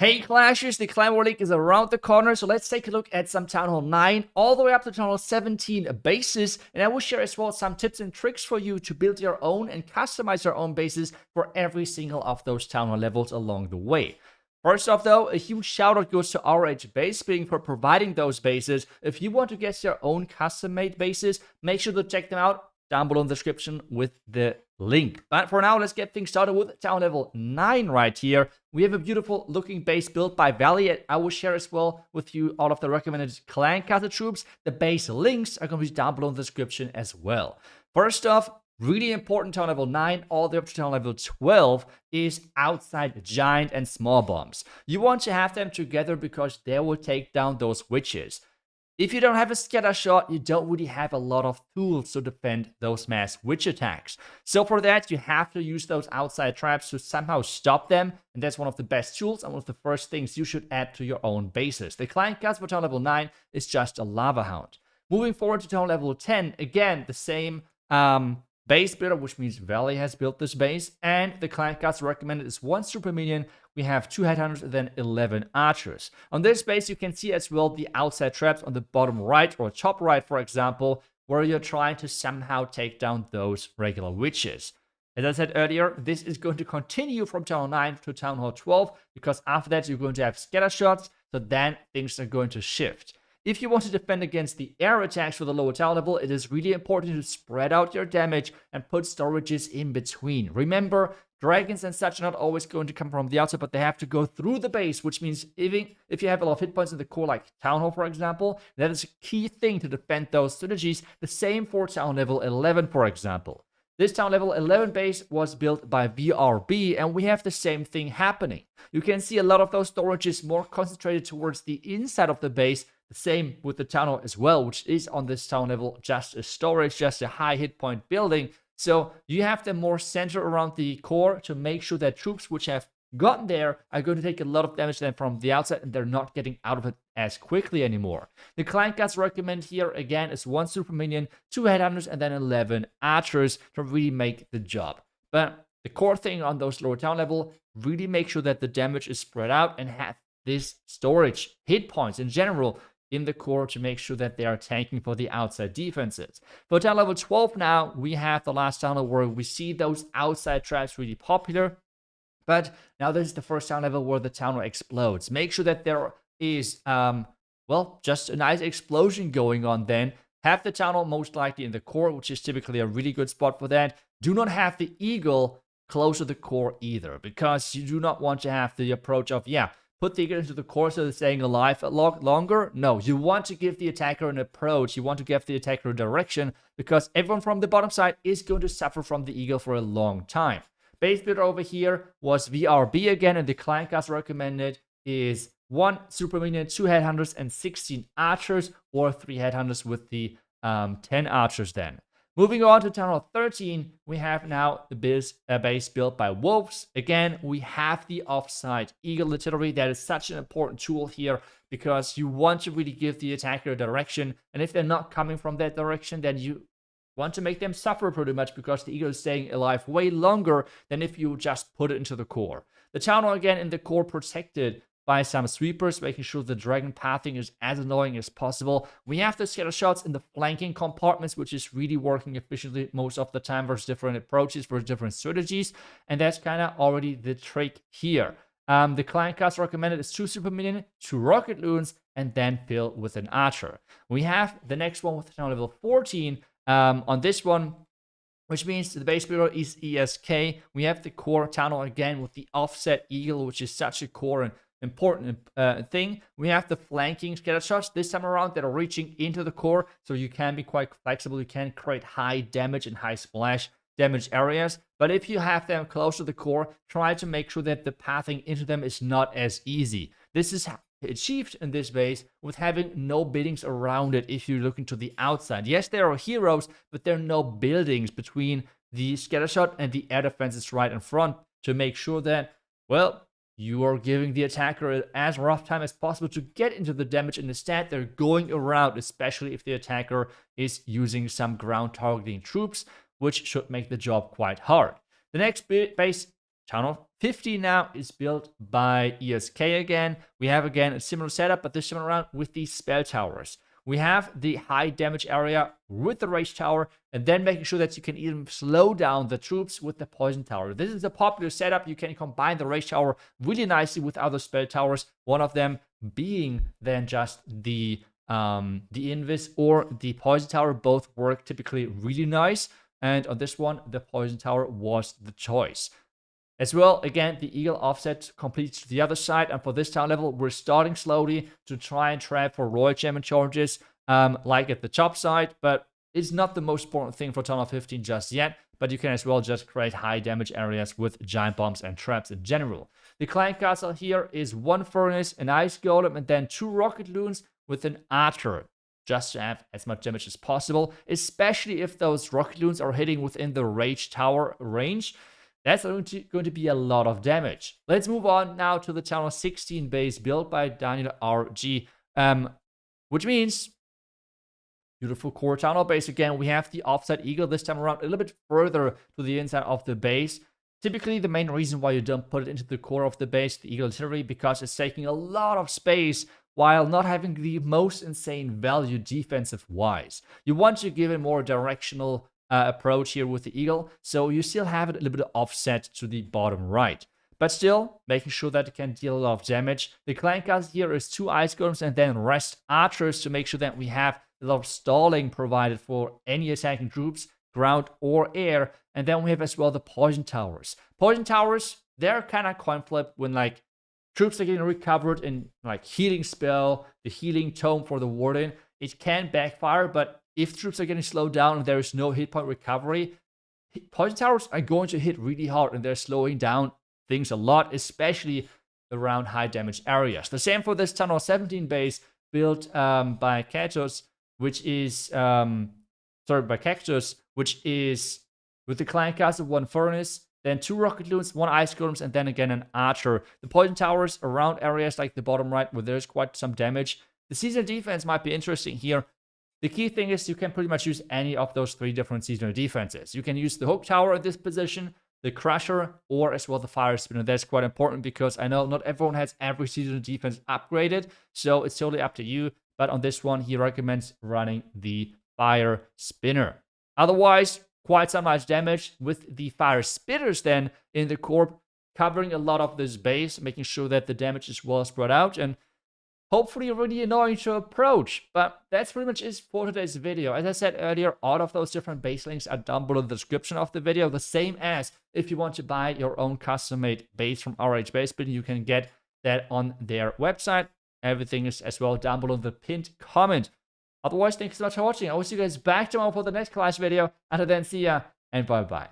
Hey Clashers, the Clan War League is around the corner, so let's take a look at some Town Hall 9 all the way up to Town Hall 17 bases, and I will share as well some tips and tricks for you to build your own and customize your own bases for every single of those Town Hall levels along the way. First off though, a huge shout out goes to RH Base Building for providing those bases. If you want to get your own custom made bases, make sure to check them out down below in the description with the link. But for now, let's get things started with Town Level 9 right here. We have a beautiful looking base built by Valley. I will share as well with you all of the recommended clan castle troops. The base links are going to be down below in the description as well. First off, really important Town Level 9 all the way up to Town Level 12 is outside giant and small bombs. You want to have them together because they will take down those witches. If you don't have a scatter shot, you don't really have a lot of tools to defend those mass witch attacks. So for that, you have to use those outside traps to somehow stop them, and that's one of the best tools and one of the first things you should add to your own bases. The client cast for Town Level 9 is just a Lava Hound. Moving forward to Town Level 10, again, the same base builder, which means Valley has built this base, and the client cast recommended is 1 super minion. We have 2 headhunters and then 11 archers. On this base, you can see as well the outside traps on the bottom right or top right, for example, where you're trying to somehow take down those regular witches. As I said earlier, this is going to continue from Town Hall 9 to Town Hall 12, because after that, you're going to have scatter shots, so then things are going to shift. If you want to defend against the air attacks for the lower tower level, it is really important to spread out your damage and put storages in between. Remember, dragons and such are not always going to come from the outside, but they have to go through the base, which means even if you have a lot of hit points in the core, like Town Hall, for example, that is a key thing to defend those strategies. The same for Town Level 11, for example. This Town Level 11 base was built by VRB, and we have the same thing happening. You can see a lot of those storages more concentrated towards the inside of the base. The same with the Town Hall as well, which is on this town level just a storage, just a high hit point building. So you have them more centered around the core to make sure that troops which have gotten there are going to take a lot of damage then from the outside, and they're not getting out of it as quickly anymore. The client guys recommend here again is 1 super minion, 2 headhunters, and then 11 archers to really make the job. But the core thing on those lower town level, really make sure that the damage is spread out and have this storage hit points in general in the core to make sure that they are tanking for the outside defenses. For Town Level 12 now, we have the last town level where we see those outside traps really popular. But now this is the first town level where the town hall explodes. Make sure that there is, well, just a nice explosion going on then. Have the town hall most likely in the core, which is typically a really good spot for that. Do not have the eagle close to the core either, because you do not want to have the approach of, put the eagle into the core so they're staying alive a lot longer. No, you want to give the attacker an approach. You want to give the attacker a direction, because everyone from the bottom side is going to suffer from the eagle for a long time. Base builder over here was VRB again, and the client cast recommended is 1 super minion, 2 headhunters, and 16 archers, or 3 headhunters with the 10 archers then. Moving on to Town Hall 13, we have now the base built by wolves. Again, we have the offside eagle artillery. That is such an important tool here, because you want to really give the attacker a direction, and if they're not coming from that direction, then you want to make them suffer pretty much, because the eagle is staying alive way longer than if you just put it into the core. The Town Hall again in the core protected by some sweepers, making sure the dragon pathing is as annoying as possible. We have the scatter shots in the flanking compartments, which is really working efficiently most of the time versus different approaches, versus different strategies, and that's kind of already the trick here. The client cast recommended is 2 super minion, 2 rocket loons, and then fill with an archer. We have the next one with Town Level 14. On this one, which means the base builder is ESK. We have the core Town Hall again with the offset eagle, which is such a core and important thing. We have the flanking scatter shots this time around that are reaching into the core, so you can be quite flexible. You can create high damage and high splash damage areas, but if you have them close to the core, try to make sure that the pathing into them is not as easy. This is achieved in this base with having no buildings around it if you're looking to the outside. Yes, there are heroes, but there are no buildings between the scatter shot and the air defenses right in front to make sure that, well, you are giving the attacker as rough time as possible to get into the damage, and instead they're going around, especially if the attacker is using some ground targeting troops, which should make the job quite hard. The next base, Town Hall 15 now is built by ESK again. We have again a similar setup, but this time around with these spell towers. We have the high damage area with the rage tower, and then making sure that you can even slow down the troops with the poison tower. This is a popular setup. You can combine the rage tower really nicely with other spell towers. One of them being then just the invis or the poison tower. Both work typically really nice, and on this one, the poison tower was the choice. As well, again, the eagle offset completes to the other side, and for this town level, we're starting slowly to try and trap for royal gem charges, like at the top side, but it's not the most important thing for town of 15 just yet, but you can as well just create high damage areas with giant bombs and traps in general. The clan castle here is 1 furnace, an ice golem, and then 2 rocket loons with an archer, just to have as much damage as possible, especially if those rocket loons are hitting within the rage tower range. That's going to be a lot of damage. Let's move on now to the town of 16 base built by Daniel RG, which means beautiful core town hall base. Again, we have the offside eagle this time around a little bit further to the inside of the base. Typically, the main reason why you don't put it into the core of the base, the eagle literally, because it's taking a lot of space while not having the most insane value defensive-wise. You want to give it more directional approach here with the eagle, so you still have it a little bit offset to the bottom right, but still making sure that it can deal a lot of damage. The clan castle here is 2 ice golems and then rest archers to make sure that we have a lot of stalling provided for any attacking troops, ground or air. And then we have as well the poison towers. Poison towers, they're kind of coin flip when like troops are getting recovered in like healing spell, the healing tome for the warden. It can backfire, but if troops are getting slowed down and there is no hit point recovery, poison towers are going to hit really hard and they're slowing down things a lot, especially around high damage areas. The same for this Tunnel 17 base built by Cactus, which is which is with the clan castle, 1 furnace, then 2 rocket loons, 1 ice golems, and then again an archer. The poison towers around areas like the bottom right where there's quite some damage. The seasonal defense might be interesting here. The key thing is you can pretty much use any of those 3 different seasonal defenses. You can use the hook tower at this position, the crusher, or as well the fire spinner. That's quite important because I know not everyone has every seasonal defense upgraded, so it's totally up to you. But on this one, he recommends running the fire spinner. Otherwise, quite some nice damage with the fire spinners then in the core, covering a lot of this base, making sure that the damage is well spread out, and hopefully really annoying to approach. But that's pretty much it for today's video. As I said earlier, all of those different base links are down below in the description of the video. The same as if you want to buy your own custom-made base from RH Base Building, you can get that on their website. Everything is as well down below in the pinned comment. Otherwise, thanks so much for watching. I will see you guys back tomorrow for the next class video. Until then, see ya and bye-bye.